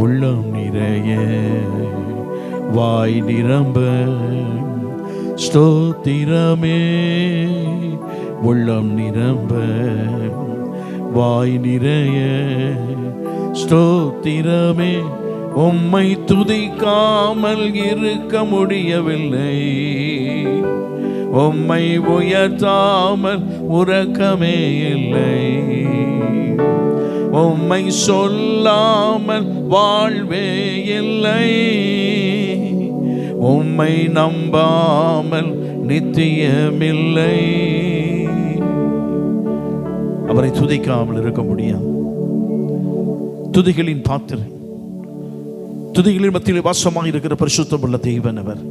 உள்ளம் நிறைய வாய் நிரம்ப ஸ்தோத்திரமே. உள்ளம் நிரம்ப வாய் நிறைய ஸ்தோத்திரமே. உம்மை துதிக்காமல் இருக்க முடியவில்லை, உம்மை உயர்த்தாமல் உறக்கமே இல்லை, உம்மை சொல்லாமல் வாழ்வே இல்லை, உம்மை நம்பாமல் நித்தியமில்லை. அவரை துதிக்காமல் இருக்க முடியாது. துதிகளின் பாத்திரம், துதிகளின் மத்தியில் வாசமாக இருக்கிற பரிசுத்தம் உள்ள தெய்வன் அவர்.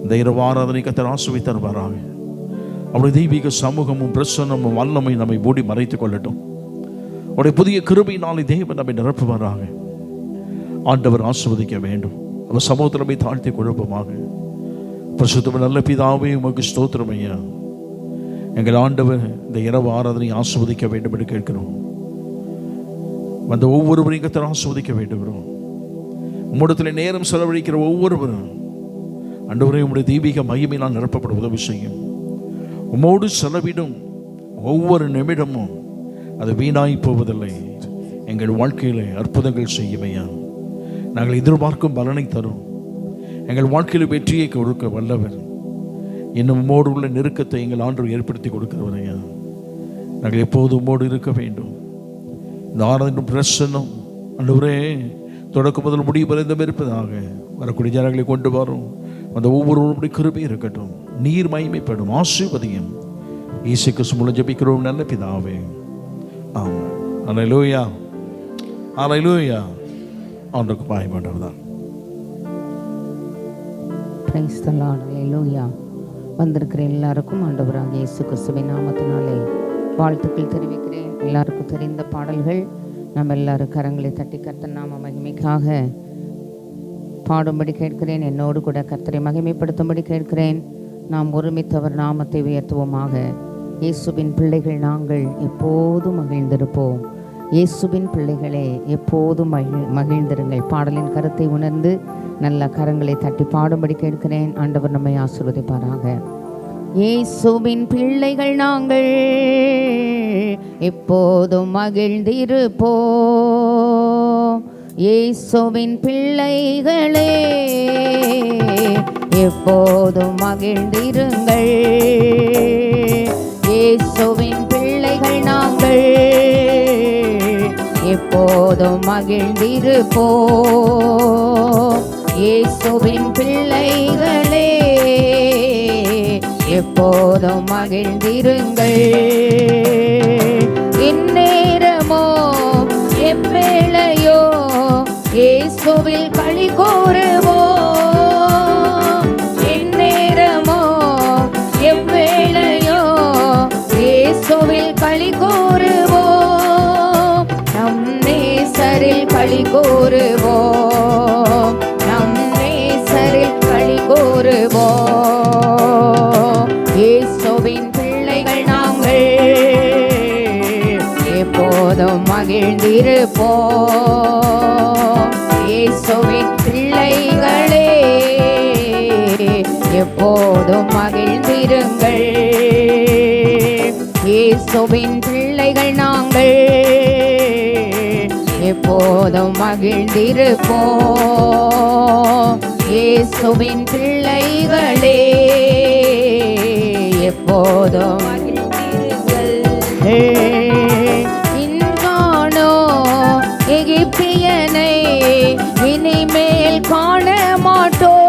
இந்த இரவு ஆராதனை கர்த்தர் ஆசீர்வதித்து தருவாராக. அவருடைய தெய்வீக சமூகமும் பிரசன்னமும் வல்லமை நம்மை மூடி மறைத்துக் கொள்ளட்டும். அவருடைய புதிய கிருபையினாலே தேவன் நம்மை நிரப்புவாராக. ஆண்டவர் ஆசீர்வதிக்க வேண்டும். அவர் சமூகத்தில் நம்மை தாழ்த்தி குழப்பமாக. பரிசுத்தம் நல்ல பிதாவே, உமக்கு ஸ்தோத்திரம் ஐயா. எங்கள் ஆண்டவர் இந்த இரவு ஆராதனை ஆசீர்வதிக்க வேண்டும் என்று கேட்கிறோம். அந்த ஒவ்வொருவரையும் கர்த்தர் ஆசீர்வதிக்க வேண்டுகிறோம். உம்மிடத்தில் நேரம் செலவழிக்கிற ஒவ்வொருவரும் ஆண்டவரே உம்முடைய தெய்வீக மகிமையினால் நிரப்பப்பட உதவி செய்யும். உம்மோடு செலவிடும் ஒவ்வொரு நிமிடமும் அது வீணாய் போவதில்லை. எங்கள் வாழ்க்கையில் அற்புதங்கள் செய்யுமையா. நாங்கள் எதிர்பார்க்கும் பலனை தரும். எங்கள் வாழ்க்கையில் வெற்றியை கொடுக்க வல்லவர். இன்னும் உம்மோடு உள்ள நெருக்கத்தை எங்கள் ஆண்டவர் ஏற்படுத்தி கொடுக்கிறவரையா. நாங்கள் எப்போது உம்மோடு இருக்க வேண்டும். இந்த ஆராதனை பிரசன்னம் ஆண்டவரே தொடக்கம் முதல் முடிவு வரைந்தும் இருப்பதாக. வரக்கூடிய ஜனங்களை கொண்டு வரும். அந்த ஒவ்வொருவருடைய கிருபை இருக்கட்டும். நீர் மகிமைப்படும். ஆசீர்வதியும். இயேசு கிறிஸ்து மூலம் ஜெபிக்கிறோம் நல்ல பிதாவே, ஆமென். அல்லேலூயா, அல்லேலூயா. ஆண்டவருக்கு மகிமையுண்டாவதாக. Praise the Lord. அல்லேலூயா. வந்திருக்கிற எல்லாருக்கும் ஆண்டவராகிய இயேசு கிறிஸ்துவின் நாமத்தினாலே வாழ்த்துக்கள் தெரிவிக்கிறேன். எல்லாருக்கும் தெரிந்த பாடல்கள் நம்ம எல்லாரும் கரங்களை தட்டி கர்த்தர் நாம மகிமைக்காக பாடும்படி கேட்கிறேன். என்னோடு கூட கர்த்தரை மகிமைப்படுத்தும்படி கேட்கிறேன். நாம் ஒருமித்தவர் நாமத்தை உயர்த்துவோமாக. இயேசுவின் பிள்ளைகள் நாங்கள் எப்போதும் மகிழ்ந்திருப்போம். இயேசுவின் பிள்ளைகளே எப்போதும் மகிழ்ந்திருங்கள். பாடலின் கருத்தை உணர்ந்து நல்ல கரங்களை தட்டி பாடும்படி கேட்கிறேன். ஆண்டவர் நம்மை ஆசீர்வதிப்பாராக. இயேசுவின் பிள்ளைகள் நாங்கள் எப்போதும் மகிழ்ந்திருப்போம். இயேசுவின் பிள்ளைகளே எப்போதும் மகிழ்ந்திருங்கள். இயேசுவின் பிள்ளைகள் நாங்கள் எப்போதும் மகிழ்ந்திருப்போம். இயேசுவின் பிள்ளைகளே எப்போதும் மகிழ்ந்திருங்கள். இந்நேரமோ எவ்வேளையோ இயேசுவில் களி கூறுவோம். இந்நேரமோ எவ்வேளையோ இயேசுவில் களி கூறுவோம். நம் நேசரில் களி கூறுவோம். நம் நேசரில் களி கூறுவோம். இயேசுவின் பிள்ளைகள் நாங்கள் எப்போதும் மகிழ்ந்திருப்போம். இயேசுவின் பிள்ளைகளே எப்போதும் மகிழ்ந்திருங்கள். இயேசுவின் பிள்ளைகள் நாங்கள் எப்போதும் மகிழ்ந்திருப்போம். இயேசுவின் பிள்ளைகளே எப்போதும் மகிழ்ந்திருங்கள். இன்காணோ எகிப்தியனை இனிமேல் காண மாட்டோம்.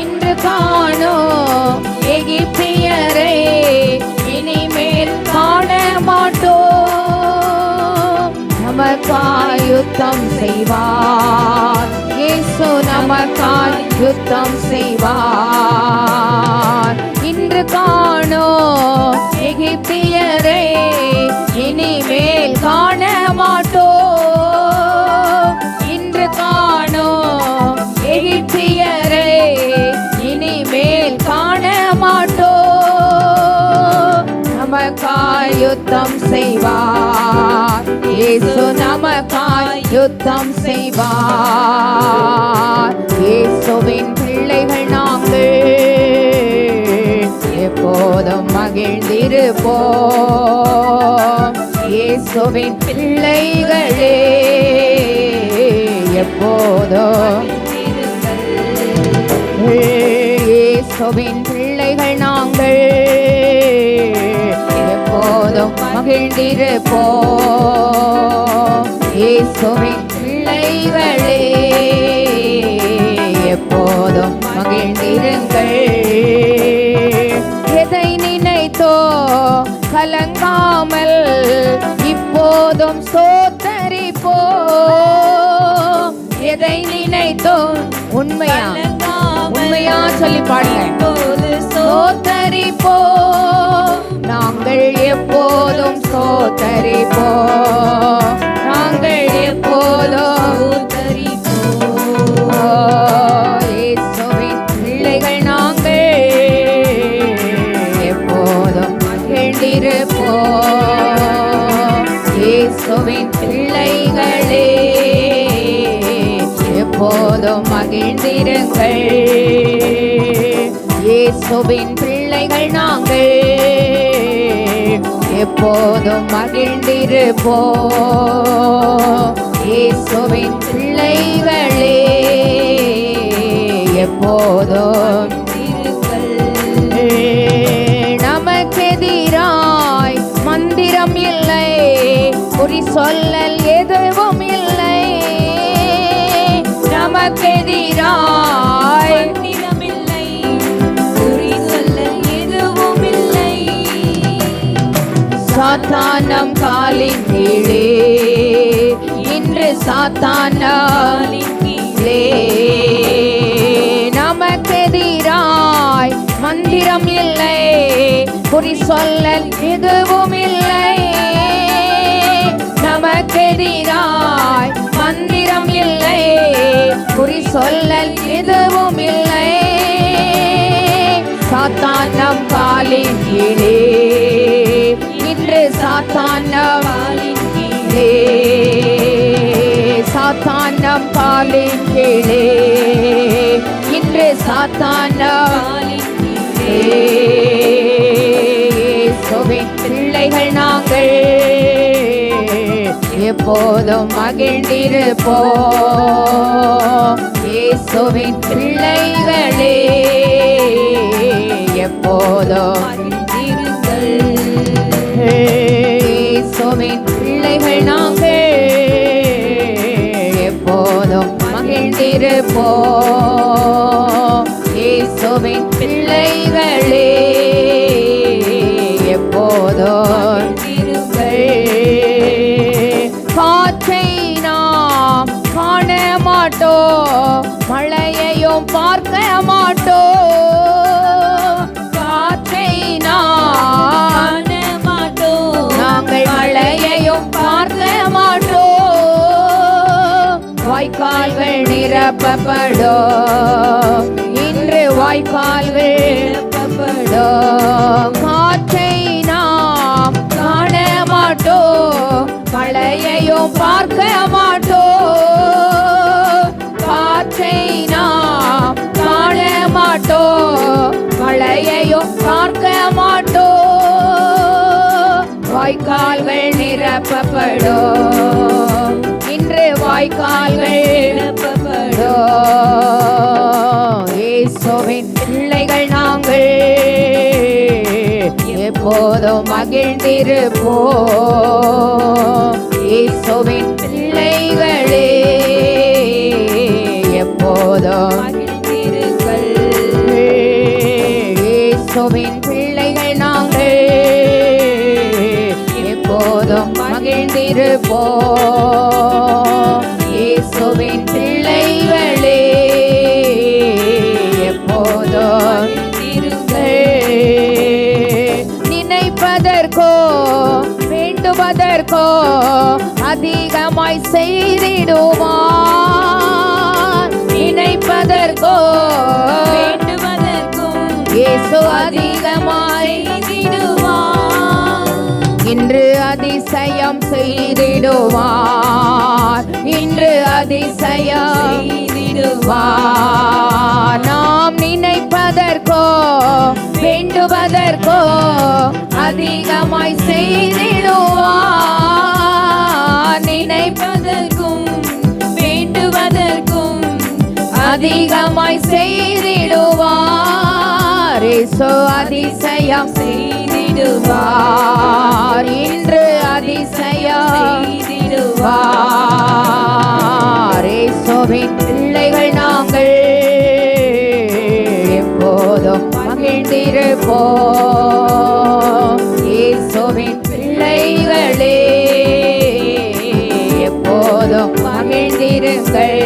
இன்று காணோ எகிப்தியரை இனிமேல் காண மாட்டோம். நமக்காய் யுத்தம் செய்வார். இயேசு நமக்காய் யுத்தம் செய்வார். இன்று காணோ எகிப்தியரை இனிமேல் காண மாட்டோம். இன்று காணோ எகிப்தியரை இனிமேல் காண மாட்டோம். நமக்காய் யுத்தம் செய்வார். இயேசு நமக்காய் யுத்தம் செய்வார். இயேசுவின் பிள்ளைகள் நாங்கள் எப்போதும் மகிழ்ந்திருப்போம். இயேசுவின் பிள்ளைகளே எப்போதும், இயேசுவின் பிள்ளைகள் நாங்கள் எப்போதும் மகிழ்ந்திருப்போம். இயேசுவின் பிள்ளைகளே எப்போதும் மகிழ்ந்திருங்கள். எதை நினைத்தோ கலங்காமல் இப்போதும் சோத்தரிப்போம். எதை நினைத்தோ உண்மையா சொல்லி பாடுங்க. சோத்தரிப்போம், நாங்கள் எப்போதும் சோத்தரிப்போம். நாங்கள் எப்போதும் இயேசுவின் பிள்ளைகள் நாங்கள் எப்போதும் மகிழ்ந்திருப்போம். இயேசுவின் பிள்ளைகளே எப்போதும் மகிழ்ந்திருங்கள். இயேசுவின் பிள்ளைகள் நாங்கள் எப்போதும் மகிழ்ந்திருப்போம். இயேசுவின் பிள்ளைகளே எப்போதும் நமக்கெதிராய் மந்திரம் இல்லை, குறி சொல்லல் எதுவும் இல்லை. நமக்கெதிராய் மந்திரமில்லை, குறி சொல்லல் எதுவும் இல்லை. சாத்தானம் காலின் கீழே, இன்று சாத்தானின் கீழே. நமக்கெதிராய் மந்திரம் இல்லை, குறி சொல்லல் எதுவும் இல்லை. நமக்கெதிராய் மந்திரம் இல்லை, குறி சொல்லல் எதுவும் இல்லை. சாத்தான் நம் காலின் கீழே, இன்று சாத்தான் காலின் கீழே. சாத்தான் நம் காலின் கீழே, இன்று சாத்தான் காலின் கீழே. இயேசுவின் பிள்ளைகள் நாங்கள் எப்போதும் மகிழ்ந்திருப்போம். இயேசுவின் பிள்ளைகளே எப்போதும் மகிழ்ந்திருங்கள். இயேசுவின் பிள்ளைகள் நாங்கள் எப்போதும் மகிழ்ந்திருப்போம். இயேசுவின் பிள்ளைகளே எப்போதும் காற்றை நாம் காண மாட்டோம், மழையையும் பார்க்க மாட்டோம். காற்றை நாம் காண மாட்டோம், நாங்கள் மழையையும் பார்க்க மாட்டோம். வாய்க்கால்கள் நிரப்பப்படும், இன்று வாய்க்கால்கள் நிரப்பப்படும். காற்றை நாம் காண மாட்டோம், மழையையும் பார்க்க மாட்டோம். காற்றை நாம் காண மாட்டோம், மழையையும் பார்க்க மாட்டோம். வாய்க்கால்கள் நிரப்பப்படும், இன்று வாய்க்கால்கள் நிரப்பப்படும். இயேசுவின் பிள்ளைகள் நாங்கள் எப்போதும் மகிழ்ந்திருப்போம். இயேசுவின் பிள்ளைகளே எப்போதும் மகிழ்ந்திருங்கள். இயேசுவின் பிள்ளைகள் நாங்கள் எப்போதும் மகிழ்ந்திருப்போம். இயேசுவின் பிள்ளைகளே எப்போதும் நினைப்பதற்கோ வேண்டுவதற்கோ அதிகமாய் செய்திடுவார். நினைப்பதற்கோ வேண்டுவதற்கும் இயேசு அதிகமாய் செய்திடுவார். இன்று அதிசயம் செய்திடுவார், இன்று அதிசயம் செய்திடுவார். நாம் நினைப்பதற்கோ வேண்டுவதற்கோ அதிகமாய் செய்திடுவார். நினைப்பதற்கும் வேண்டுவதற்கும் அதிகமாய் செய்திடுவார். இயேசு அதிசயம் செய்திடுவார், இன்று அதிசயம் செய்திடுவார். இயேசுவின் பிள்ளைகள் நாங்கள் எப்போதும் மகிழ்ந்திருப்போம். இயேசுவின் பிள்ளைகளே எப்போதும் மகிழ்ந்திருங்கள்.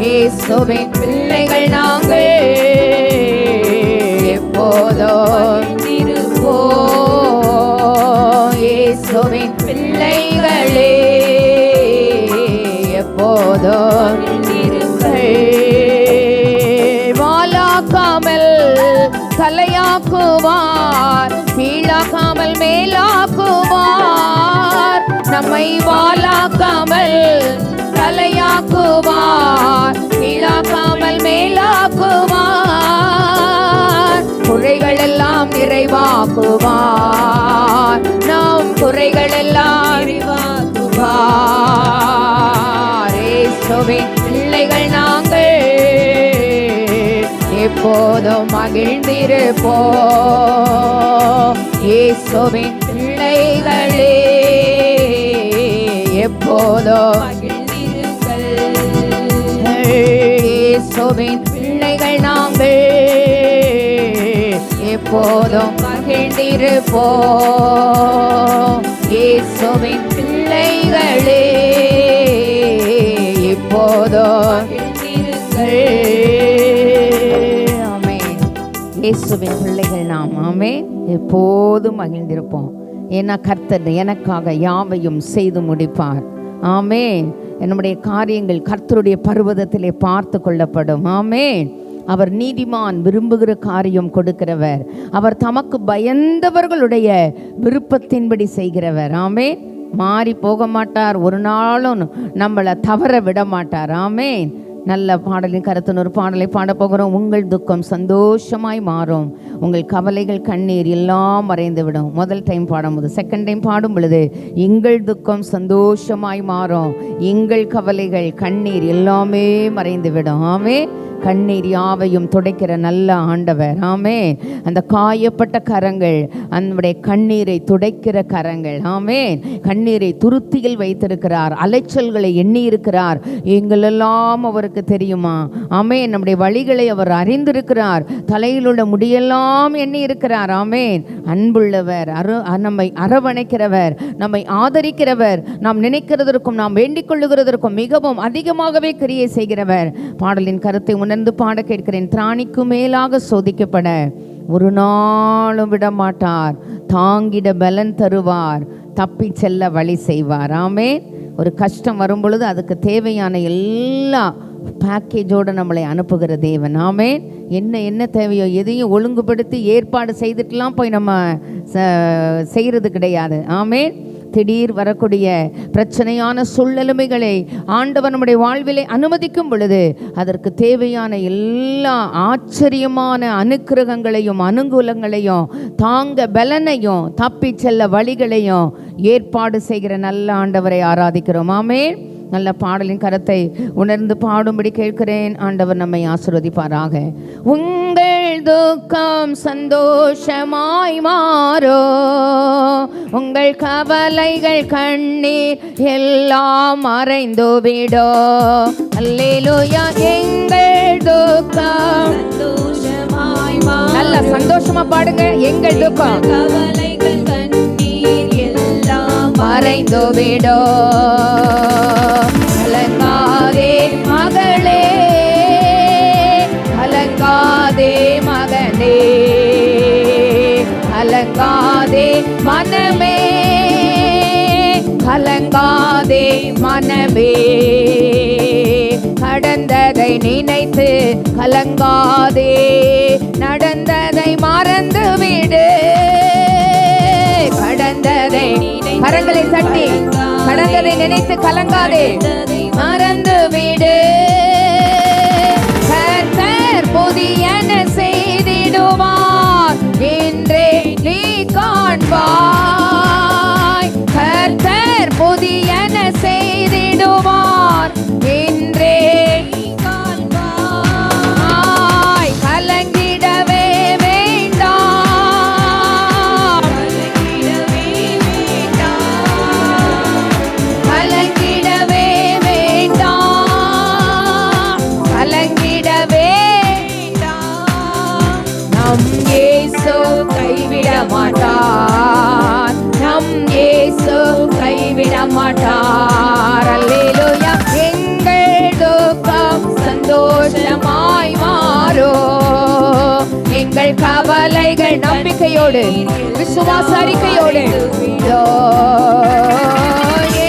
இயேசுவின் பிள்ளைகள் நாங்கள் எப்போதும் இருப்போம். இயேசுவின் பிள்ளைகளே எப்போதும் இருங்கள். வாலாக்காமல் தலையாக்குவார், கீழாக்காமல் மேலாக்குவார். நம்மை வாலாக்காமல் தலையாக்குவார், கீழாக்காமல் மேலாக்குவார். குறைகள் எல்லாம் நிறைவாக்குவார், நாம் குறைகள் எல்லாம் நிறைவாக்குவார். இயேசுவின் பிள்ளைகள் நாங்கள் எப்போதும் மகிழ்ந்திருப்போம். இயேசுவின் பிள்ளைகளே எப்போதும் மகிழ்ந்திருங்கள். இயேசுவின் பிள்ளைகள் நாங்கள் எப்போதும் மகிழ்ந்திருப்போம். இயேசுவின் பிள்ளைகளே எப்போதும் மகிழ்ந்திருங்கள். ஆமென். இயேசுவின் பிள்ளைகள் நாம் ஆமென் எப்போதும் மகிழ்ந்திருப்போம். ஏன்னா கர்த்தர் எனக்காக யாவையும் செய்து முடிப்பார். ஆமென். என்னுடைய காரியங்கள் கர்த்தருடைய பர்வதத்திலே பார்த்து கொள்ளப்படும். ஆமென். அவர் நீதிமான் விரும்புகிற காரியம் கொடுக்கிறவர். அவர் தமக்கு பயந்தவர்களுடைய விருப்பத்தின்படி செய்கிறவர். ஆமென். மாறி போக மாட்டார், ஒரு நாளும் நம்மளை தவற விட மாட்டார். ஆமென். நல்ல பாடலின் கருத்துன்னு ஒரு பாடலை பாட போகிறோம். உங்கள் துக்கம் சந்தோஷமாய் மாறும், உங்கள் கவலைகள் கண்ணீர் எல்லாம் மறைந்து விடும். முதல் டைம் பாடும்போது, செகண்ட் டைம் பாடும் பொழுது எங்கள் துக்கம் சந்தோஷமாய் மாறும், எங்கள் கவலைகள் கண்ணீர் எல்லாமே மறைந்து விடும். ஆமே. கண்ணீர் யாவையும் துடைக்கிற நல்ல ஆண்டவர். ஆமே. அந்த காயப்பட்ட கரங்கள் நம்முடைய கண்ணீரை துடைக்கிற கரங்கள். ஆமே. கண்ணீரை துருத்தியில் வைத்திருக்கிறார், அலைச்சல்களை எண்ணி இருக்கிறார். எங்களெல்லாம் அவருக்கு தெரியுமா? ஆமே. நம்முடைய வழிகளை அவர் அறிந்திருக்கிறார், தலையில் உள்ள முடியெல்லாம் எண்ணி இருக்கிறார். ஆமேன். அன்புள்ளவர், நம்மை அரவணைக்கிறவர், நம்மை ஆதரிக்கிறவர், நாம் நினைக்கிறதற்கும் நாம் வேண்டிக் கொள்ளுகிறதற்கும் மிகவும் அதிகமாகவே கிரியை செய்கிறவர். பாடலின் கருத்தை உணர்ந்து பாட கேட்கிறேன். திராணிக்கு மேலாக சோதிக்கப்பட ஒரு நாளும் விட மாட்டார், தாங்கிட பலன் தருவார், தப்பி செல்ல வழி செய்வார். ஆமென். ஒரு கஷ்டம் வரும் பொழுது அதுக்கு தேவையான எல்லா பேக்கேஜோடு நம்மளை அனுப்புகிற தேவன். ஆமென். என்ன தேவையோ எதையும் ஒழுங்குபடுத்தி ஏற்பாடு செய்துட்டுலாம் போய் நம்ம செய்கிறது கிடையாது. ஆமென். திடீர் வரக்கூடிய பிரச்சனையான சூழ்நிலைமைகளை ஆண்டவர் நம்முடைய வாழ்விலை அனுமதிக்கும் பொழுது அதற்கு தேவையான எல்லா ஆச்சரியமான அனுக்கிரகங்களையும் அனுகூலங்களையும் தாங்க பலனையும் தப்பி செல்ல வழிகளையும் ஏற்பாடு செய்கிற நல்ல ஆண்டவரை ஆராதிக்கிறோம். ஆமென். நல்ல பாடலின் கருத்தை உணர்ந்து பாடும்படி கேட்கிறேன். ஆண்டவர் நம்மை ஆசீர்வதிப்பாராக. உங்கள் துக்கம் சந்தோஷமாய் மாறோ, உங்கள் கவலைகள் கண்ணீர் எல்லாம் மறைந்து விடோ. அல்லேலூயா. எங்கள் துக்கம் சந்தோஷமாய் மாறோ. நல்ல சந்தோஷமா பாடுங்க. எங்கள் துக்கம் கவலைகள் கண்ணீர் எல்லாம் மறைந்து விடோ. கலங்காதே மகளே, கலங்காதே மகனே, கலங்காதே மனமே, கலங்காதே மனமே. கடந்ததை நினைத்து கலங்காதே, நடந்ததை மறந்து விடு. கடந்ததை கரங்களை கரங்களை தட்டி கடந்ததை நினைத்து கலங்காதே, மறந்து விடு. கர்த்தர் புதியன செய்திடுவார், இன்றே நீ காண்பாய். கர்த்தர் புதியன செய்திடுவார், இன்றே நீ காண்பாய். கலங்கிடவே வேண்டாம், கலங்கிடவே வேண்டாம், கலங்கிடவே வேண்டாம். நம் இயேசு கைவிட மாட்டார், நம் இயேசு கைவிட மாட்டார். அல்லேலூயா. எங்கள் துக்கம் சந்தோஷமாய் மாறும், எங்கள் கவலைகள் நம்பிக்கையோடு விசுவாச அறிக்கையோடு.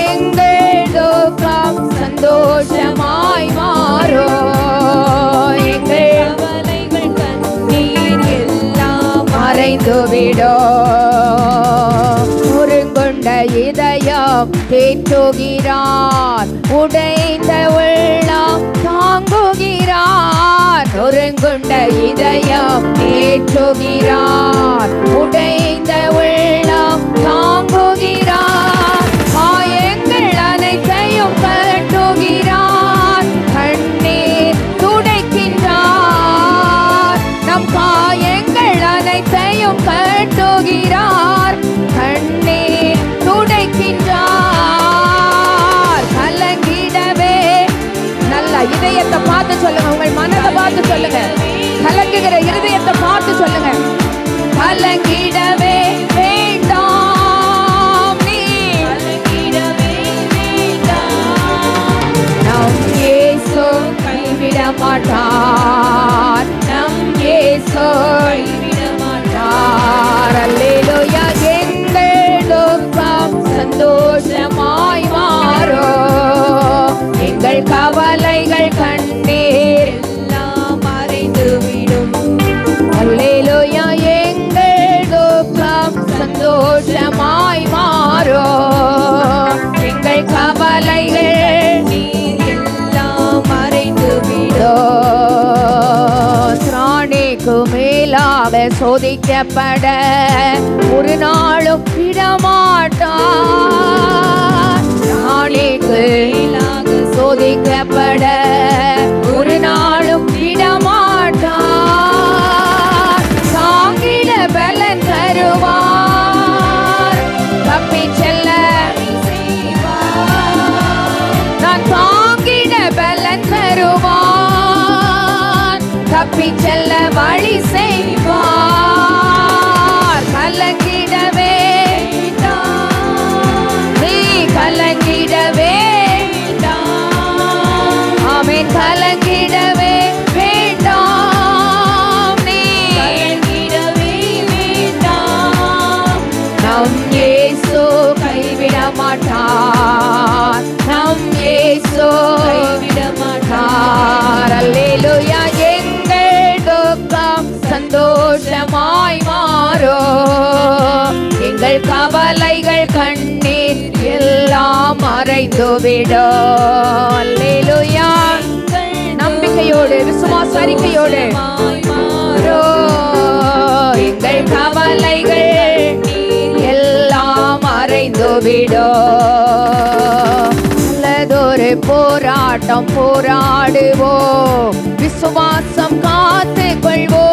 எங்கள் துக்கம் சந்தோஷமாய் மாறும், எங்கள் கவலைகள் கண்ணீர் எல்லாம் மறைந்துவிடும். நொறுங்குண்ட இதயம் தேற்றுகிறார், உடைந்த உள்ளம் தாங்குகிறார். நொறுங்குண்ட இதயம் தேற்றுகிறார், உடைந்த உள்ளம் தாங்குகிறார். காயங்கள் அனைத்தையும் கட்டுகிறார், கண்ணீர் துடைக்கின்றார். நம் காயங்கள் அனைத்தையும் கட்டுகிறார், கண்ணீர் துடைக்கின்றார். கலங்கிடவே, நல்ல இதயத்தை பார்த்து சொல்லுங்க, உங்கள் மனதை பார்த்து சொல்லுங்க, கலங்குகிற இருதயத்தை பார்த்து சொல்லுங்க. கலங்கிடவே வேண்டாம், நீ கலங்கிடவே வேண்டாம். நம் இயேசு கைவிட மாட்டார், நம் இயேசு கைவிட மாட்டார். அல்லேலூயா. எங்கள் துக்கம் சந்தோஷமாய் மாறும், எங்கள் கவலைகள் கண்ணீர் எல்லாம் மறைந்துவிடும். அல்லேலூயா. எங்கள் துக்கம் சந்தோஷமாய் மாறும், எங்கள் கவலைகள் நீர் எல்லாம் மறைந்துவிடும். திராணிக்கு மேலாக சோதிக்கப்பட ஒரு நாளும் விடமாட்டார். திராணிக்கு மேலாக சோதிக்கப்பட ஒரு நாளும் விடமாட்டார். தாங்கிட பலன் தருவார், தப்பிச் செல்ல நான் தாங்கிட பலன் தருவார், தப்பிச் செல்ல வழி செய்வார். கலங்கிடவே நீ கலங்கிடவே, ஆமென், கலங்கிடவே வேண்டாம், நீ கலங்கிடவே வேண்டாம். நம் இயேசு கைவிட மாட்டார், நம் இயேசு கைவிட மாட்டார். அல்லேலூயா. எங்கள் துக்கம் சந்தோஷமாய் மாறும், எங்கள் கவலைகள் கண்ணீர் எல்லாம் மறைந்துவிடும். அல்லேலூயா. நம்பிக்கையோடு விசுவாச அறிக்கையோடு எங்கள் கவலைகள் எல்லாம் மறைந்துவிடும். நல்லதொரு போராட்டம் போராடுவோம், விசுவாசம் காத்து கொள்வோம்.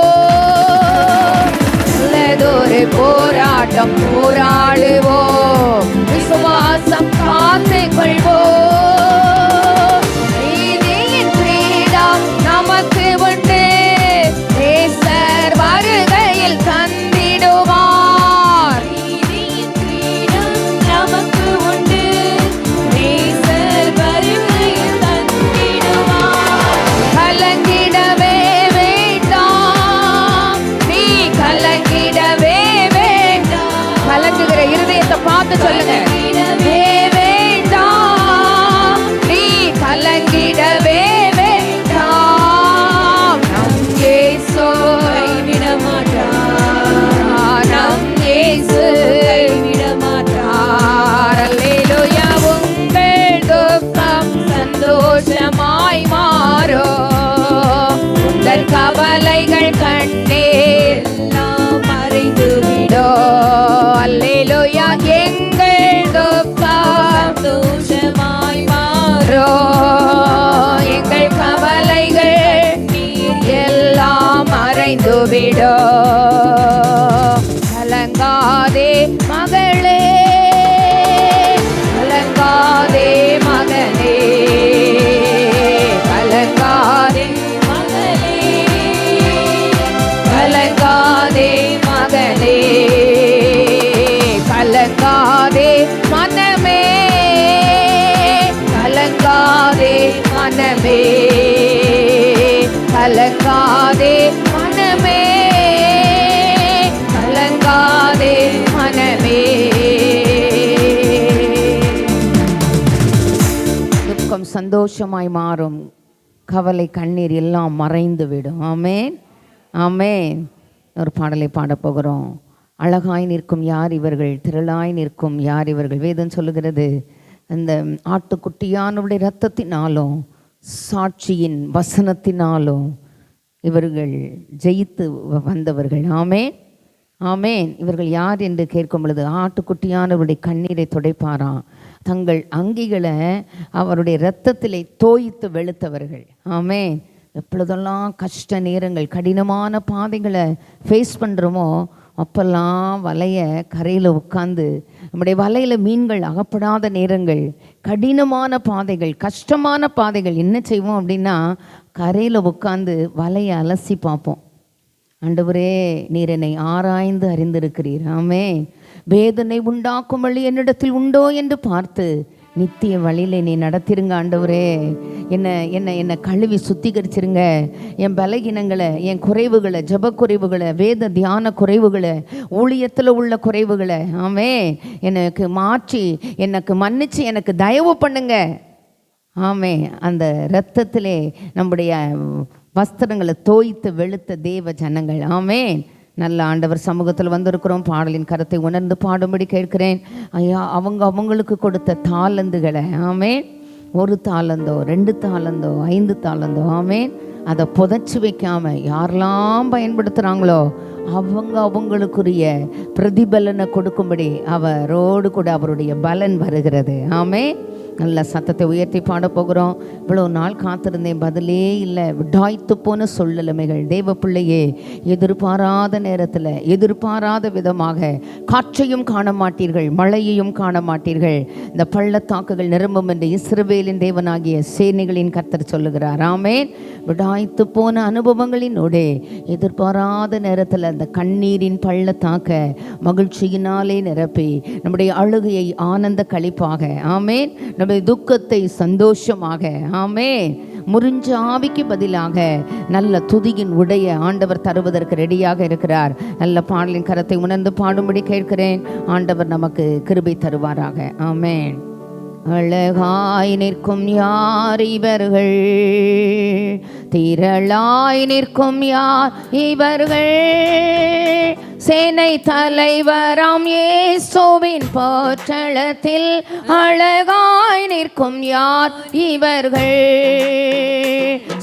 நல்லதொரு போராட்டம் போராடுவோம், விசுவாசம் காத்து கொள்வோம். நீதியின் கிரீடம் நமக்கு உண்டு, நேசர் வருகையில் தந்திடுவார். நீதியின் கிரீடம் நமக்கு உண்டு, நேசர் வருகையில் தந்திடுவார். கலங்கிடவே வேண்டாம், நீ கலங்கிடவே வேண்டாம். கலங்குகிற இருதயத்தை பார்த்து சொல்லுங்க, வேண்டாம், கவலைகள் கண்ணீர் எல்லாம் மறைந்துவிடோ. அல்லேலூயா. எங்கள் துக்கம் சந்தோஷமாய் மாறோ. எங்கள் கவலைகள் எல்லாம் மறைந்துவிடோ. கலங்காதே மகளே, கலங்காதே மகனே, கலங்காதே மகளே, கலங்காதே மகனே, கலங்காதே மனமே, கலங்காதே மனமே, கலங்காதே மனமே, கலங்காதே மனமே. துக்கம் சந்தோஷமாய் மாறும். கவலை கண்ணீர் எல்லாம் மறைந்து விடும். ஆமென், ஆமென். ஒரு பாடலை பாடப்போகிறோம். அழகாய் நிற்கும் யார் இவர்கள், திரளாய் நிற்கும் யார் இவர்கள். வேதம் சொல்லுகிறது, அந்த ஆட்டுக்குட்டியானுடைய இரத்தத்தினாலும் சாட்சியின் வசனத்தினாலும் இவர்கள் ஜெயித்து வந்தவர்கள். ஆமென், ஆமென். இவர்கள் யார் என்று கேட்கும் பொழுது, ஆட்டுக்குட்டியானவருடைய கண்ணீரை துடைப்பாராம், தங்கள் அங்கிகளை அவருடைய இரத்தத்திலே தோய்த்து வெளுத்தவர்கள். ஆமென். எப்பொழுதெல்லாம் கஷ்ட நேரங்கள், கடினமான பாதைகளை ஃபேஸ் பண்ணுறோமோ அப்பெல்லாம் வலையை கரையில் உட்காந்து, நம்முடைய வலையில் மீன்கள் அகப்படாத நேரங்கள், கடினமான பாதைகள், கஷ்டமான பாதைகள், என்ன செய்வோம் அப்படின்னா கரையில் உட்காந்து வலையை அலசி பார்ப்போம். ஆண்டவரே, நீர் என்னை ஆராய்ந்து அறிந்திருக்கிறீர். ஆமென். வேதனை உண்டாக்கும் வழி என்னிடத்தில் உண்டோ என்று பார்த்து நித்திய வழியில நீ நடத்திருங்க ஆண்டவரே. என்னை கழுவி சுத்திகரிச்சிருங்க. என் பலகீனங்களை, என் குறைவுகளை, ஜப குறைவுகளை, வேத தியான குறைவுகளை, ஊழியத்தில் உள்ள குறைவுகளை, ஆமென், எனக்கு மாற்றி, எனக்கு மன்னிச்சு, எனக்கு தயவு பண்ணுங்க. ஆமென். அந்த இரத்தத்திலே நம்முடைய வஸ்திரங்களை தோய்த்து வெளுத்த தேவ ஜனங்கள். ஆமென். நல்ல ஆண்டவர் சமூகத்தில் வந்திருக்கிறோம். பாடலின் கருத்தை உணர்ந்து பாடும்படி கேட்கிறேன். ஐயா, அவங்களுக்கு கொடுத்த தாளந்துகளை, ஆமென், 1 தாளந்தோ 2 தாளந்தோ 5 தாளந்தோ, ஆமென், அதை புதைச்சி வைக்காம யாரெல்லாம் பயன்படுத்துகிறாங்களோ அவங்களுக்குரிய பிரதிபலனை கொடுக்கும்படி அவரோடு கூட அவருடைய பலன் வருகிறது. ஆமென். நல்ல சத்தத்தை உயர்த்தி பாட போகிறோம். இவ்வளோ நாள் காத்திருந்தேன், பதிலே இல்லை, விடாய்த்து போன சூழ்நிலைமைகள். தேவ பிள்ளையே, எதிர்பாராத நேரத்தில், எதிர்பாராத விதமாக காற்றையும் காண மாட்டீர்கள், மழையையும் காண மாட்டீர்கள், இந்த பள்ளத்தாக்குகள் நிரம்பும் என்று இஸ்ரவேலின் தேவனாகிய சேனைகளின் கர்த்தர் சொல்லுகிறார். ஆமென். விடாய்த்து போன அனுபவங்களினோடே எதிர்பாராத நேரத்தில் அந்த கண்ணீரின் பள்ளத்தாக்க மகிழ்ச்சியினாலே நிரப்பி நம்முடைய அழுகையை ஆனந்த களிப்பாக, ஆமென், நம்முடைய துக்கத்தை சந்தோஷமாக, ஆமென், முறிஞ்ச ஆவிக்கு பதிலாக நல்ல துதியின் உடைய ஆண்டவர் தருவதற்கு ரெடியாக இருக்கிறார். நல்ல பாடலின் கரத்தை உணர்ந்து பாடும்படி கேட்கிறேன். ஆண்டவர் நமக்கு கிருபை தருவாராக. ஆமென். அழகாய் நிற்கும் யார் இவர்கள், திரளாய் நிற்கும் யார் இவர்கள், சேனை தலைவராம் இயேசுவின் போற்றளத்தில் அழகாய் நிற்கும் யார் இவர்கள்,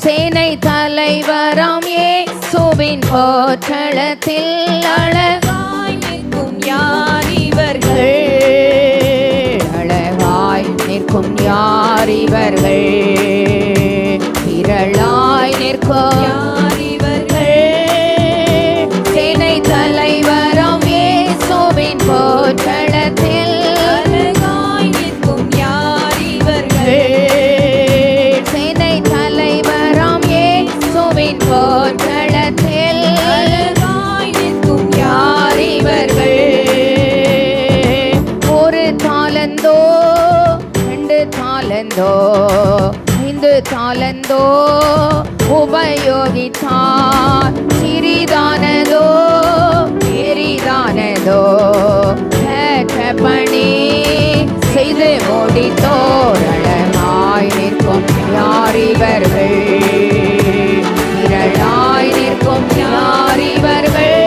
சேனை தலைவராம் இயேசுவின் போற்றளத்தில் அழகாய் நிற்கும் யார் இவர்கள், அழகாய் நிற்கும் யார் இவர்கள், திரளாய் நிற்கும் யார் இவர்கள், சேனை தலைவராம் இயேசுவின் போற்றளத்தில் அழகாய் நிற்கும் யார் இவர்கள், சேனை தலைவராம் இயேசுவின் போற்றளத்தில் அழகாய் நிற்கும் யார் இவர்கள். 1 தாலந்தோ 2 தாலந்தோ 5 தாலந்தோ உபயோகித்தார், சிறிதானதோ பெரிதானதோ பணி செய்து முடித்தோர், அழகாய் நிற்கும் யார் இவர்கள், திரளாய் நிற்கும் யார் இவர்கள்,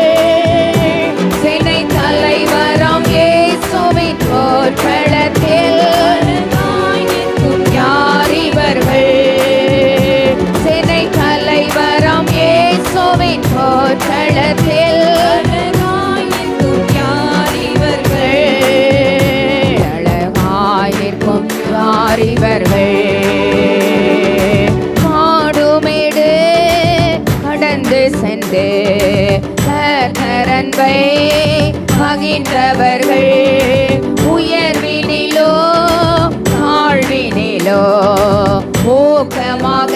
சேனை தலைவராம் இயேசுவின் போற்றளத்தில் அழகாய் நிற்கும் யார் இவர்கள், சேனை தலைவராம் இயேசுவின் இவர்கள். காடுமேடு கடந்து சென்று கர்த்தர் அன்பை பகிர்ந்தவர்கள். உயர்வினிலோ தாழ்வினிலோ ஊக்கமாக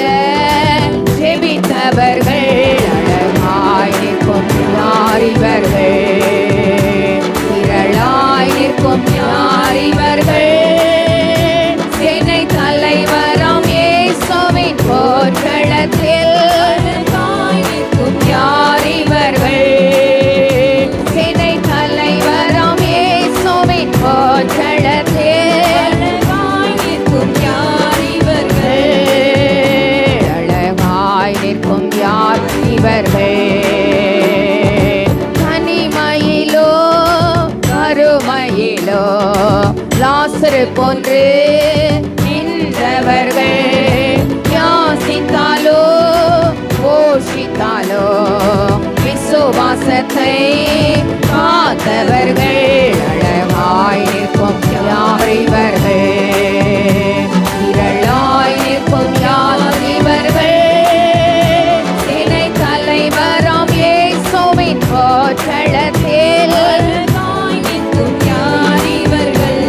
ஜெபித்தவர்கள். அழகாய் நிற்கும் யார் இவர்கள்? திரளாய் நிற்கும் யார் இவர்கள்? சேனை தலைவராம் இயேசுவின் போர்க்களத்தில் அழகாய் நிற்கும் யார் இவர்கள்? சேனை தலைவராம் இயேசுவின் போர்க்களத்தில் அழகாய் நிற்கும் யார் இவர்கள்? அழகாய் நிற்கும் யார் இவர்கள்? தனிமையிலோ கருமையிலோ லாசரு போன்று நின்றவர்கள். யாசித்தாலோ போஷித்தாலோ விசுவாசத்தை காத்தவர்கள். அழகாய் நிற்கும் யார் இவர்கள்? திரளாய் நிற்கும் யார் இவர்கள்? சேனை தலைவராம் இயேசுவின் போர்க்களத்தில் அழகாய் நிற்கும் யார் இவர்கள்?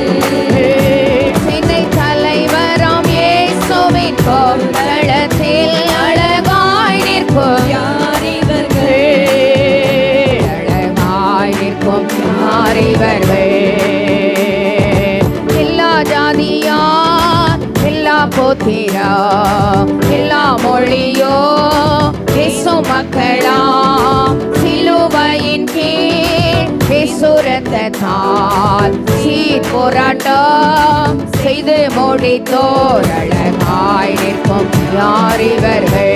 சேனை தலைவராம் இயேசுவின் போர்க்களத்தில் அழகாய் நிற்கும் யார் இவர்கள்? அழகாய் நிற்கும் யார் இவர்கள்? எல்லா ஜாதியார் எல்லா போத்திரா எல்லா மொழியோ இயேசு மக்களா சிலுவையின் கீழ் விசுரத்தால் சீர் போராட்டம் செய்து முடித்தோர். அழகாய் நிற்கும் யார் இவர்கள்?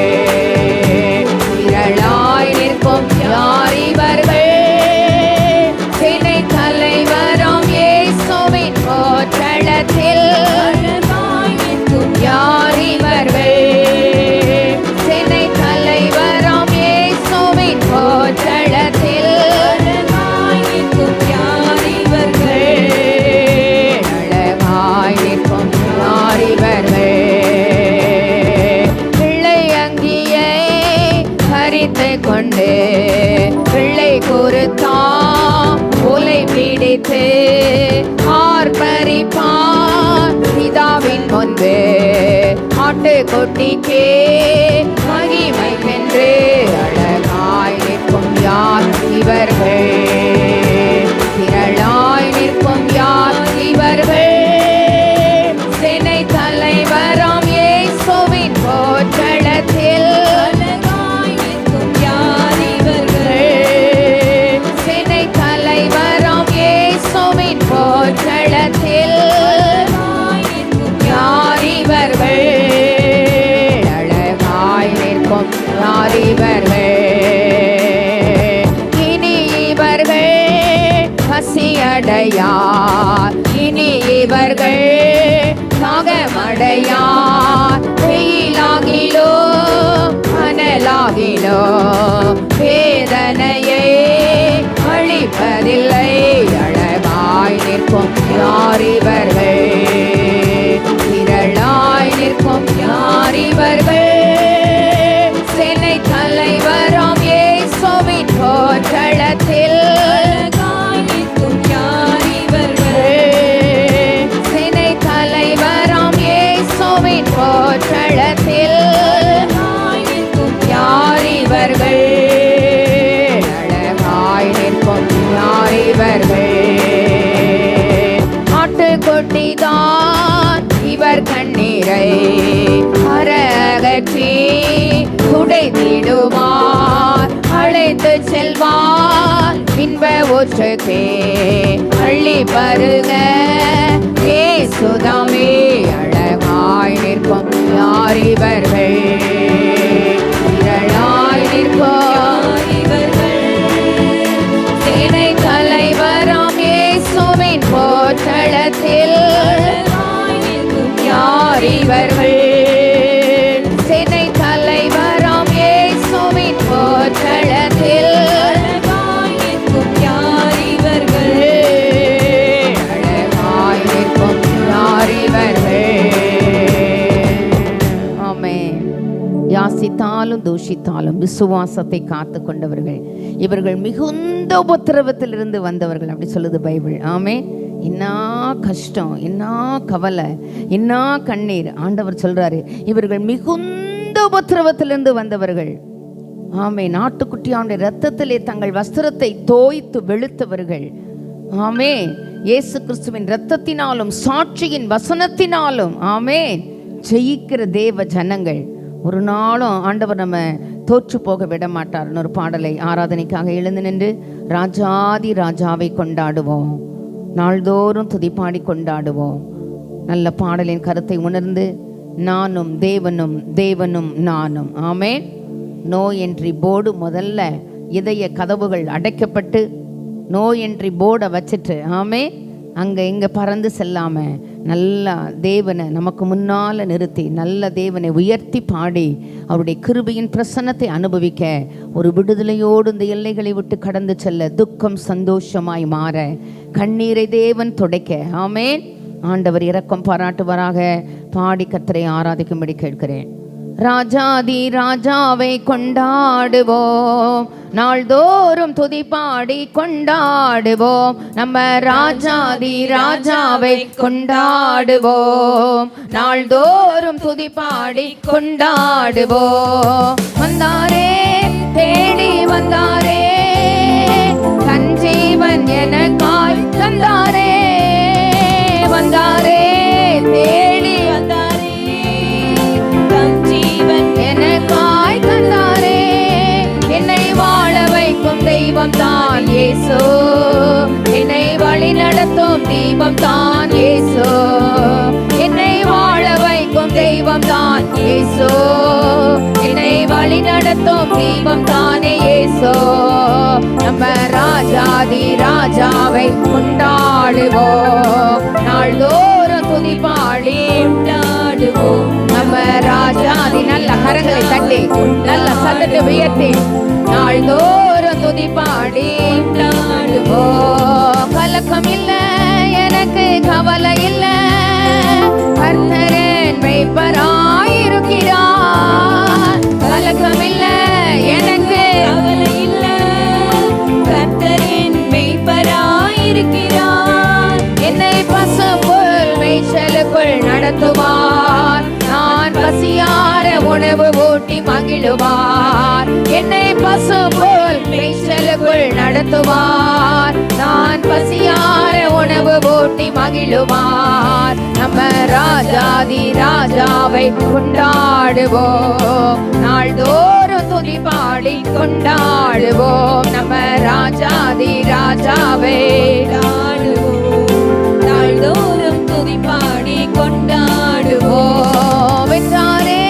திரளாய் நிற்கும் யார் இவர்கள்? சேனை தலைவராம் இயேசுவின் போர்க்களத்தில் அழகாய் நிற்கும் யார் இவர்கள்? சேனை தலைவராம் இயேசுவின் போர்க்களத்தில் அழகாய் நிற்கும் யார் இவர்கள்? அழகாய் நிற்கும் யார் இவர்கள்? பிள்ளை அங்கியை பறித்து கொண்டு பிள்ளை குருத்தான் உலை பிடித்து ஆர்ப்பரிப்பார் பிதாவின் முன்பு ஆட்டுக்குட்டிக்கு மகிமைக்கென்று. அழகாய் நிற்கும் யார் இவர்கள்? திரளாய் நிற்கும் யார் இவர்கள்? சேனை தலைவராம் இயேசுவின் போர்க்களத்தில் அழகாய் நிற்கும் யார் இவர்கள்? சேனை தலைவராம் இயேசுவின் போர்க்களத்தில் அழகாய் நிற்கும் யார் இவர்கள்? அழகாய் நிற்கும் யார் இவர்கள்? இனி இவர்கள் பசியடையார், இனி இவர்கள் தாகமடையார். வெயிலாகிலோ அனலாகிலோ வேதனையை அழிப்பதில்லை. அழகாய் நிற்கும் யார் இவர்கள்? திரளாய் நிற்கும் யார் இவர்கள்? சேனை தலைவராம் இயேசுவின் போர்க்களத்தில் அழகாய் நிற்கும் யார் இவர்கள்? சேனை தலைவராம் இயேசுவின் போர்க்களத்தில் அழகாய் நிற்கும் யார் இவர்கள்? அழகாய் நிற்கும் யார் இவர்கள்? ஆட்டுக்குட்டிதான் இவர் கண்ணீரை அறகற்றி துடைத்திடுவார். அழைத்து செல்வார் இன்ப ஊற்றுக்கே அள்ளி பருக இயேசுதாமே. அழகாய் நிற்கும் யார் இவர்கள்? திரளாய் நிற்கும் யார் இவர்கள்? சேனை தலைவராம் இயேசுவின் போர்க்களத்தில் அழகாய் நிற்கும் யார் இவர்கள்? சேனை தலைவராம் இயேசுவின் போர்க்களத்தில் அழகாய் நிற்கும் யார் இவர்கள்? அழகாய் நிற்கும் யார் இவர்கள்? நிந்தித்தாலும் தூஷித்தாலும் விசுவாசத்தை காத்து கொண்டவர்கள் இவர்கள் மிகுந்த உபத்திரவத்திலிருந்து வந்தவர்கள் அப்படி சொல்லுது பைபிள். ஆமென். என்ன கஷ்டம், என்ன கவலை, என்ன கண்ணீர். ஆண்டவர் சொல்றாரு இவர்கள் மிகுந்த உபத்திரவத்திலிருந்து வந்தவர்கள். ஆமென். ஆட்டுக்குட்டியானுடைய இரத்தத்திலே தங்கள் வஸ்திரத்தை தோய்த்து வெளுத்தவர்கள். ஆமென். இயேசு கிறிஸ்துவின் இரத்தத்தினாலும் சாட்சியின் வசனத்தினாலும் ஆமென் ஜெயிக்கிற தேவ ஜனங்கள். ஒரு நாளும் ஆண்டவர் நம்ம தோற்று போக விட மாட்டார். ஒரு பாடலை ஆராதனைக்காக எழுந்து நின்று ராஜாதி ராஜாவை கொண்டாடுவோம், நாள்தோறும் துதிப்பாடி கொண்டாடுவோம். நல்ல பாடலின் கருத்தை உணர்ந்து நானும் தேவனும் தேவனும் நானும். ஆமென். நோ என்ட்ரி போர்டு முதல்ல இதய கதவுகள் அடைக்கப்பட்டு நோ என்ட்ரி போர்டை வச்சுட்டு ஆமென் அங்கே இங்கே பறந்து செல்லாமல் நல்லா தேவனை நமக்கு முன்னால் நிறுத்தி நல்ல தேவனை உயர்த்தி பாடி அவருடைய கிருபையின் பிரசன்னத்தை அனுபவிக்க ஒரு விடுதலையோடு இந்த எல்லைகளை விட்டு கடந்து செல்ல துக்கம் சந்தோஷமாய் மாற கண்ணீரை தேவன் துடைக்க ஆமென் ஆண்டவர் இரக்கம் பாராட்டுவாராக. பாடி கர்த்தரை ஆராதிக்கும்படி கேட்கிறேன். ராஜாதி ராஜாவை கொண்டாடுவோம், நாள்தோறும் துதிப்பாடி கொண்டாடுவோம். நம்ம ராஜாதி ராஜாவை கொண்டாடுவோம், நாள்தோறும் துதிப்பாடி கொண்டாடுவோம். வந்தாரே தேடி வந்தாரே, தன் ஜீவன் எனக்காய் தந்தாரே. வந்தாரே தேடி வந்தாரே, தன் ஜீவன் எனக்காய் தந்தாரே. என்னை வாழ வைக்கும் தெய்வம் தான் இயேசு, என்னை வழி நடத்தும் தீபம் தான் இயேசு. என்னை வாழ வைக்கும் தெய்வம் தான் இயேசு, என்னை வழி நடத்தும் தீபம் தானே இயேசு. நம்ம ராஜாதி ராஜாவை கொண்டாடுவோம், நாள்தோறும் துதிப்பாடி கொண்டாடுவோம். நம்ம ராஜாதி நல்ல கரங்களை தட்டி நல்ல சத்தத்தை உயர்த்தி நாள்தோறும் துதிப்பாடி கொண்டாடுவோம். கலக்கம் இல்லை எனக்கு, கவலை இல்லை, கர்த்தரன் மேய்ப்பராயிருக்கிறார். கலக்கம் இல்லை எனக்கு, கவலை இல்லை, கர்த்தரின் மேய்ப்பராயிருக்கிறார். என்னை பசும்புல் மேய்ச்சலுக்குள் நடத்துவார், நான் பசியார உணவு ஊட்டி மகிழுவார். என்னை பசும்புல் மேய்ச்சலுக்குள் நடத்துவார், நான் பசியார உணவு ஊட்டி மகிழுவார். நம்ம ராஜாதி ராஜாவை கொண்டாடுவோம், நாள்தோறும் துதிப்பாடி கொண்டாடுவோம். நம்ம ராஜாதி ராஜாவை கொண்டாடுவோம், நாள்தோறும் துதிப்பாடி கொண்டாடுவோம். வென்றாரே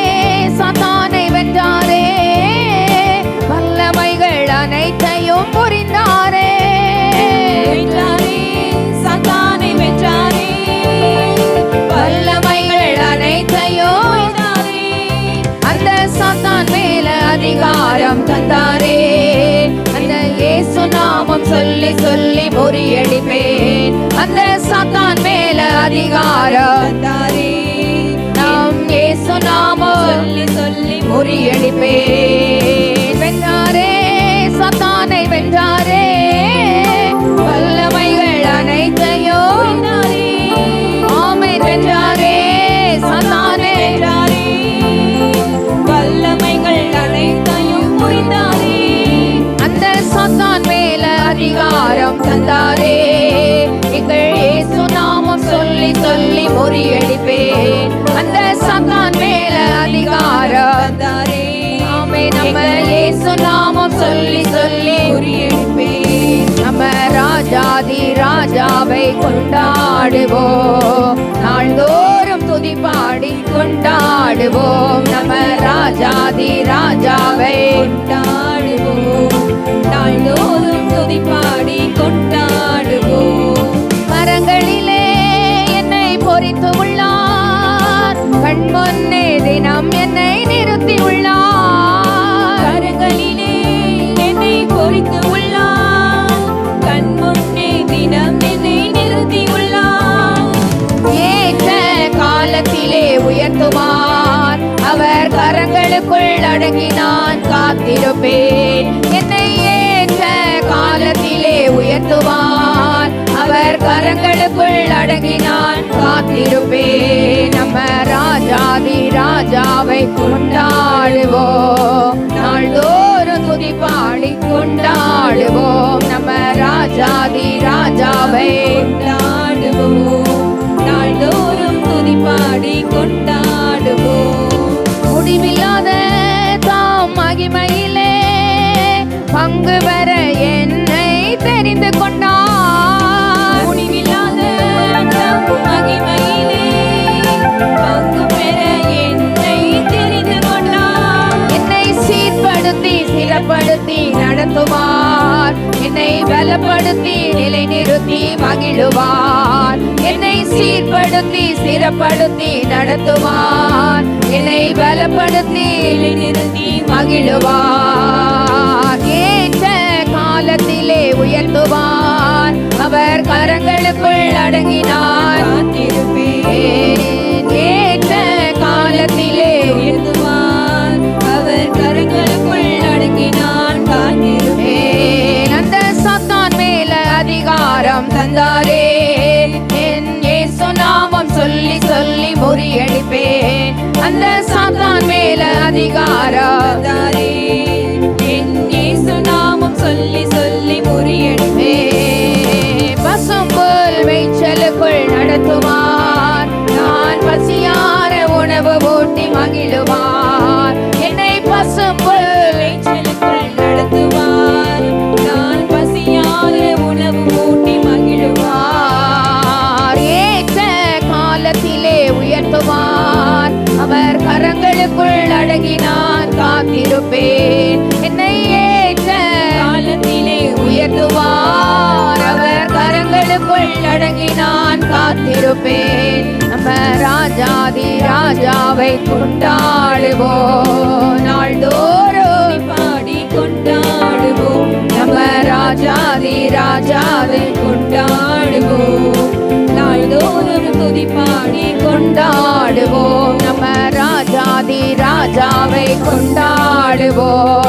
சாத்தானை வென்றாரே, வல்லமைகள் அனைத்தையும் புரிந்தாரே. வென்றாரே சாத்தானை வென்றாரே, வல்லமைகள் அனைத்தையும் வென்றாரே. அந்த சாத்தான் மேல அதிகாரம் தந்தாரே, அந்த இயேசு நாமம் சொல்லி சொல்லி முறியடிப்பேன். அந்த சாத்தான் மேல அதிகாரம் தந்தாரே, நாம் இயேசு நாமம் சொல்லி சொல்லி முறியடிப்பேன். வென்றாரே சாத்தானை வென்றாரே, வல்லமைகள் அனைத்தையும் வென்றாரே. ஆமென். வென்றாரே சாத்தானை வென்றாரே, வல்லமைகள் அனைத்தையும் புரிந்தாரே. அந்த சாத்தான் மேல அதிகாரம் தந்தாரே, எங்கள் இயேசு நாமம் சொல்லி சொல்லி முறியடிப்பேன். அந்த சாத்தான் மேல அதிகாரம் தந்தாரே, ஆமென். நம்ம இயேசு நாமம் சொல்லி சொல்லி முறியடிப்பேன். நம்ம ராஜாதி ராஜாவை கொண்டாடுவோம், நாள்தோறும் துதிப்பாடி கொண்டாடுவோம். நம்ம ராஜாதி ராஜாவை கொண்டாடுவோம், நாள்தோறும் துதிப்பாடி கொண்டாடுவோம். மரங்களிலே என்னை பொறித்து உள்ளார், கண் முன்னே தினம் என்னை நிறுத்தி உள்ளார். கரங்களிலே என்னை பொறித்து உள்ளார், கண் முன்னே தினம் என்னை நிறுத்தி உள்ளார். ஏற்ற காலத்திலே உயர்த்துவார், அவர் கரங்களுக்குள் அடங்கி நான் காத்திருப்பேன். என்னை ஏற்ற காலத்திலே உயர்த்துவார். அவர் கரங்களுக்குள் அடங்கி நான் காத்திருப்பேன். நம்ம ராஜாதி ராஜாவை கொண்டாடுவோம், நாள்தோறும் துதி பாடி கொண்டாடுவோம். நம்ம ராஜாதி ராஜாவை கொண்டாடுவோம், நாள்தோறும் துதி பாடி கொண்டாடுவோம். முடிவில்லாத தாம் மகிமையிலே பங்கு பெற என்னை தெரிந்து கொண்டார். முடிவில்லாத தாம் மகிமையிலே பங்கு பெற என்னை தெரிந்து கொண்டார். என்னை சீர்படுத்தி சிறப்படுத்தி நடத்துவார். என்னை பலப்படுத்தி நிலைநிறுத்தி மகிழுவார். என்னை சீர்படுத்தி சிறப்படுத்தி நடத்துவார். என்னை பலப்படுத்தி நிலைநிறுத்தி மகிழுவார். ஏற்ற காலத்திலே உயர்த்துவார். அவர் கரங்களுக்குள் அடங்கினார் காத்திருப்பேன். ஏற்ற காலத்திலே உயர்த்துவார். அவர் கரங்களுக்குள் அடங்கினான் காத்திருப்பேன். அந்த சாத்தான் மேல அதிகாரம் தந்தாரே, என் இயேசு நாமம் சொல்லி சொல்லி முறியடிப்பேன். அந்த சாத்தான் மேல அதிகாரம் தந்தாரே, என் இயேசு நாமம் சொல்லி சொல்லி முறியடிப்பேன். பசும்புல் மேய்ச்சலுக்குள் நடத்துவார். நான் பசியார உணவு ஊட்டி மகிழுவார். என்னை பசும்புல் மேய்ச்சலுக்குள் நடத்துவார். நான் பசியார உணவு ஊட்டி மகிழுவார். ஏற்ற காலத்திலே உயர்த்துவார். அவர் கரங்களுக்குள் அடங்கி நான் காத்திருப்பேன். என்னை ஏற்ற காலத்திலே உயர்த்துவார். அவர் கரங்களுக்குள் அடங்கி நான் காத்திருப்பேன். நம்ம ராஜாதி ராஜாவை கொண்டாடுவோம், நாள்தோறும் பாடி கொண்டாடுவோம். நம்ம ராஜாதி ராஜாவை கொண்டாடுவோம், நாள்தோறும் துதி பாடி கொண்டாடுவோம். நம்ம ராஜாதி ராஜாவை கொண்டாடுவோம்,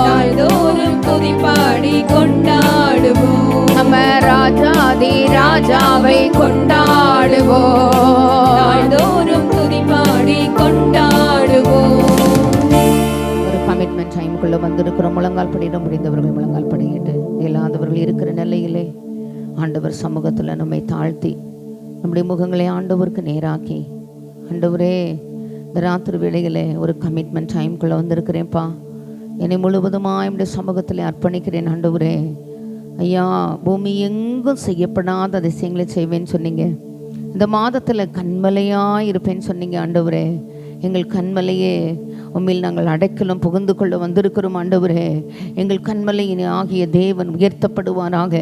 நாள்தோறும் துதி பாடி கொண்டாடுவோம். நம்ம ராஜாதி ராஜாவை கொண்டாடுவோம், நாள்தோறும் துதி பாடி கொண்டாடுவோம். ஒரு கமிட்மெண்ட் டைமுக்குள்ள வந்திருக்கிறோம். முழங்கால் படியிட முடிந்தவர்கள் முழங்கால் படியிட்டு, இல்லாதவர்கள் இருக்கிற நிலையிலே ஆண்டவர் சமூகத்தில் நம்மை தாழ்த்தி நம்முடைய முகங்களை ஆண்டவருக்கு நேராக்கி, ஆண்டவரே இந்த ராத்திரி வேளையிலே ஒரு கமிட்மெண்ட் டைமுக்குள்ளே வந்திருக்கிறேன்ப்பா, என்னை முழுவதுமாக என்னுடைய சமூகத்தில் அர்ப்பணிக்கிறேன். ஆண்டவரே ஐயா, பூமி எங்கும் செய்யப்படாத அதிசயங்களை செய்வேன்னு சொன்னீங்க. இந்த மாதத்தில் கண்மலையாக இருப்பேன்னு சொன்னீங்க. ஆண்டவரே எங்கள் கண்மலையே உம்மில் நாங்கள் அடைக்கலம் புகுந்து கொள்ள வந்திருக்கிறோம். ஆண்டவரே எங்கள் கண்மலையின் ஆகிய தேவன் உயர்த்தப்படுவாராக,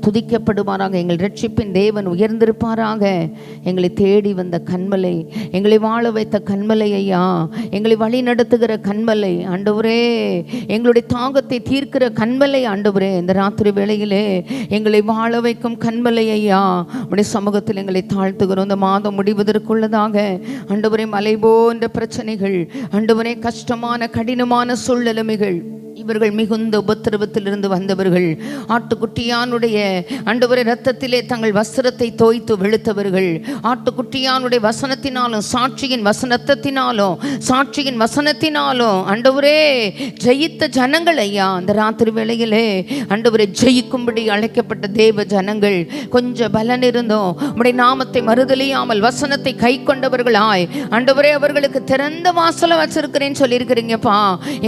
துதிக்கப்படுவாராக. எங்கள் ரட்சிப்பின் தேவன் உயர்ந்திருப்பாராக. எங்களை தேடி வந்த கண்மலை, எங்களை வாழ வைத்த கண்மலை ஐயா, எங்களை வழி நடத்துகிற கண்மலை ஆண்டவரே, எங்களுடைய தாகத்தை தீர்க்கிற கண்மலை ஆண்டவரே, இந்த ராத்திரி வேளையிலே எங்களை வாழ வைக்கும் கண்மலை ஐயா, உடைய சமூகத்தில் எங்களை தாழ்த்துகிறோம். இந்த மாதம் முடிவதற்குள்ளதாக ஆண்டவரே மலை போன்ற பிரச்சனைகள், ஆண்டவரே கஷ்டமான கடினமான சூழ்நிலைமைகள், இவர்கள் மிகுந்த உபத்திரவத்திலிருந்து வந்தவர்கள், ஆட்டுக்குட்டியானுடைய ஆண்டவரே இரத்தத்திலே தங்கள் வஸ்திரத்தை தோய்த்து வெளுத்தவர்கள், ஆட்டுக்குட்டியானுடைய வசனத்தினாலும் சாட்சியின் வசனத்தினாலும் ஆண்டவரே ஜெயித்த ஜனங்கள் ஐயா, அந்த ராத்திரி வேளையிலே ஆண்டவரே ஜெயிக்கும்படி அழைக்கப்பட்ட தேவ ஜனங்கள், கொஞ்சம் பலன் இருந்தோம் உம்முடைய நாமத்தை மறுதலியாமல் வசனத்தை கை கொண்டவர்களாய் ஆண்டவரே அவர்களுக்கு திறந்த வாசலை வச்சிருக்கிறேன்னு சொல்லியிருக்கிறீங்கப்பா.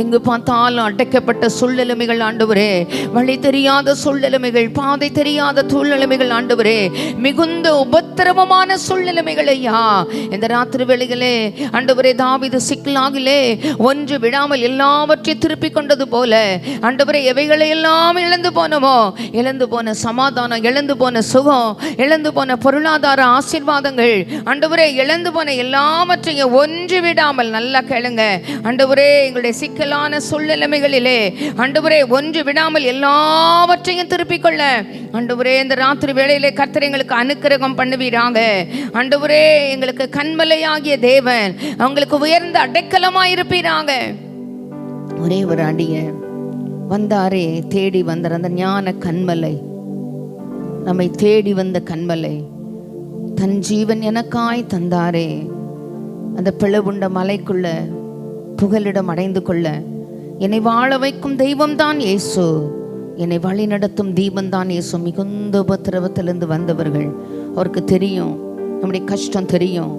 எங்கு பார்த்தாலும் அடைக்கப்பட்ட சூழ்நிலைமைகள் ஆண்டவரே, வழி தெரியாத சூழ்நிலைமைகள், பாதை தெரியாத சூழ்நிலைமைகள் ஆண்டவரே, மிகுந்த உபத்திரவமான சூழ்நிலைமைகள் ஐயா, இந்த ராத்திரி வேளையிலே ஆண்டவரே தாவீது சிக்லாகிலே ஒன்று விடாமல் எல்லாவற்றையும் திருப்பி கொண்டது போல ஆண்டவரே எவைகளை எல்லாம் இழந்து போனவோ, இழந்து போன சமாதானம், இழந்து போன சுகம், இழந்து போன பொருளாதார ஆசீர்வாதங்கள் ஆண்டவரே, இழந்து போன எல்லாவற்றையும் ஒன்று விடாமல் நல்லா கேளுங்க ஆண்டவரே, எங்களுடைய சிக்கலான சூழ்நிலைமைகளிலே வேளையிலே ஆண்டவரே ஒன்று விடாமல் எல்லாவற்றையும் திருப்பிக் கொள்ள ஆண்டவரே இந்த ராத்திரி வேளையிலே கர்த்தர் எங்களுக்கு அனுக்கிரகம் பண்ணுவீராங்க. ஆண்டவரே எங்களுக்கு கண்மலையாகிய தேவன் அவங்களுக்கு உயர்ந்த அடைக்கலமாயிருப்பீராங்க. ஒரே ஒரு அடிய வந்தாரே தேடி வந்தார் அந்த ஞான கண்மலை, நம்மை தேடி வந்த கண்மலை, தன் ஜீவன் எனக்காய் தந்தாரே. அந்த பிளவுண்ட மலைக்குள்ள புகலிடம் அடைந்து கொள்ள என்னை வாழ வைக்கும் தெய்வம்தான் இயேசு, என்னை வழி நடத்தும் தீபம்தான் இயேசு. மிகுந்த உபத்திரவத்திலிருந்து வந்தவர்கள் அவருக்கு தெரியும், நம்முடைய கஷ்டம் தெரியும்.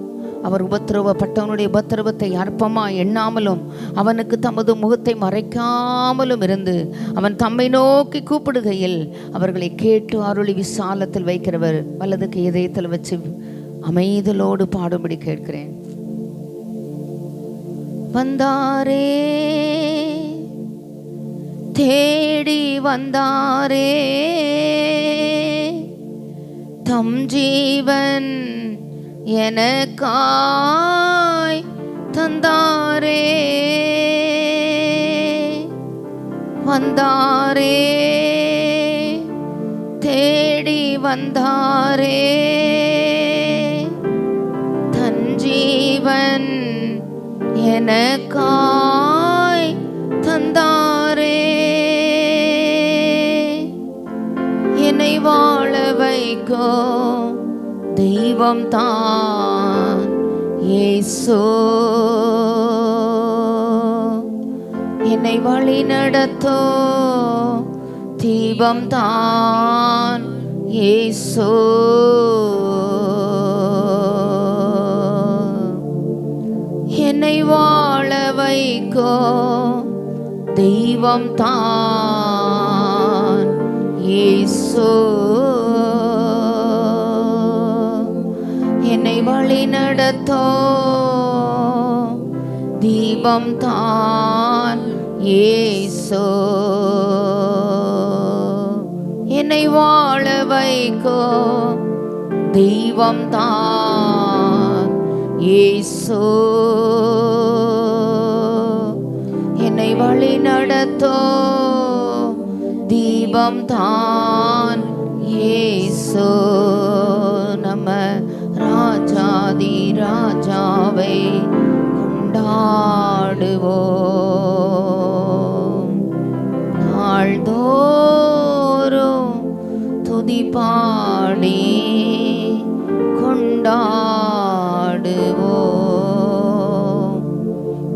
அவர் உபத்திரவப்பட்டவனுடைய உபத்திரவத்தை அற்பமா எண்ணாமலும் அவனுக்கு தமது முகத்தை மறைக்காமலும் இருந்து அவன் தம்மை நோக்கி கூப்பிடுகையில் அவர்களை கேட்டு அருளி விசாலத்தில் வைக்கிறவர். வலதுக்கு இதயத்தில் வச்சு அமைதலோடு பாடும்படி கேட்கிறேன். வந்தாரே தேடி வந்தாரே தம் ஜீவன் எனக்காய் தந்தாரே. வந்தாரே தேடி வந்தாரே தன் ஜீவன் எனக்காய் தந்தாரே. என்னை வாழ வைக்கோ தெய்வம் தான் இயேசு, என்னை வழி நடத்தோ தீபம் தான் இயேசு. என்னை வாழ வைக்கோ தெய்வம் தான் இயேசு, என்னை வழி நடத்தோ தீபம் தான் இயேசு. என்னை வாழ வைக்கோ தெய்வம் தான் இயேசு, என்னை வழி நடத்தோ தீபம் தான் இயேசு. நம்ம ராஜாதி ராஜாவை கொண்டாடுவோம், நாள்தோறும் துதி பாடி கொண்டாடுவோம்.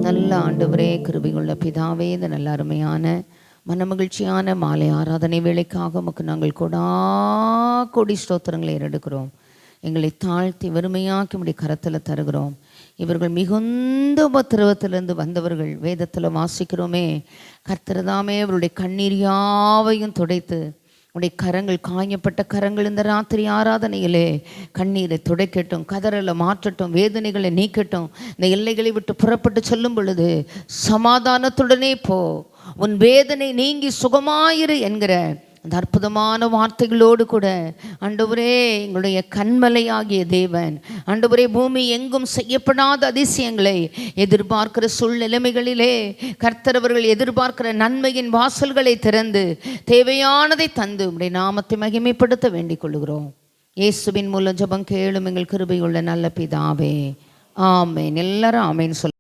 நல்ல ஆண்டவரே, கிருபையுள்ள பிதாவே, இந்த நல்ல அருமையான மனமகிழ்ச்சியான மாலை ஆராதனை வேளைக்காக உமக்கு நாங்கள் கோடி ஸ்தோத்திரங்களை ஏறெடுக்கிறோம். எங்களை தாழ்த்தி வறுமையாக்கி உம்முடைய கரத்தில் தருகிறோம். இவர்கள் மிகுந்த உபத்திரவத்திலிருந்து வந்தவர்கள். வேதத்தில் வாசிக்கிறோமே, கர்த்தர்தாமே அவருடைய கண்ணீர் யாவையும் துடைத்து உடைய கரங்கள், காயப்பட்ட கரங்கள் இந்த ராத்திரி ஆராதனையிலே கண்ணீரை துடைக்கட்டும், கதறலை மாற்றட்டும், வேதனைகளை நீக்கட்டும். இந்த எல்லைகளை விட்டு புறப்பட்டு செல்லும் பொழுது சமாதானத்துடனே போ, உன் வேதனை நீங்கி சுகமாயிரு என்கிற அந்த அற்புதமான வார்த்தைகளோடு கூட ஆண்டவரே, எங்களுடைய கண்மலையாகிய தேவன் ஆண்டவரே, பூமி எங்கும் செய்யப்படாத அதிசயங்களை எதிர்பார்க்கிற சூழ்நிலைமைகளிலே கர்த்தர் அவர்கள் எதிர்பார்க்கிற நன்மையின் வாசல்களை திறந்து தேவையானதை தந்து உம்முடைய நாமத்தை மகிமைப்படுத்த வேண்டிக் கொள்கிறோம். இயேசுவின் மூலம் ஜெபம் கேளும் எங்கள் கிருபையுள்ள நல்ல பிதாவே, ஆமேன். எல்லாரும் ஆமேன் சொல்ல.